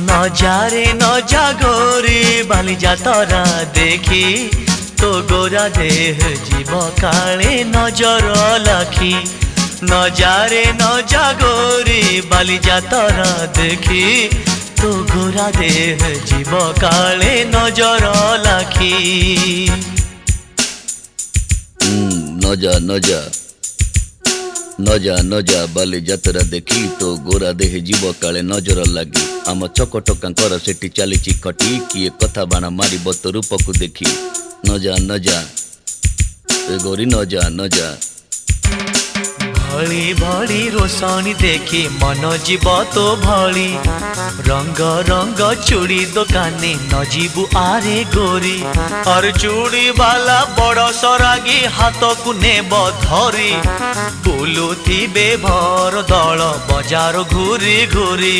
নজারে নজা গোরি বালি যাতরা দেখি তো গোরা দেহ জীব কালে নজর লাখি নজারে নজা গোরি বালি যাতরা দেখি তো গোরা দেহ জীব কালে নজর লাখি নজা নজা নজা নজা বালি যাত্ରା দেখি তো গোরা দেহে জীବ କାଳେ ନଜର ଲାଗି ଆମ ଚକଟକାଙ୍କର ସେଠି ଚାଲିଛି ଖଟି କିଏ କଥା ବାଣ ମାରିବ ତ ରୂପକୁ ଦେଖି ନଜା ନଜା ଏ ଗୋରି ନଜା ନଜା भली भली रोशनी देखी मन जीव तो भली रंग रंग चूड़ी दुकानी न जीवु आरे गोरी और चूड़ी वाला बड़ सरागी हाथ को नेब धरी बुलुथिबे भर दल बजार घूरी घूरी।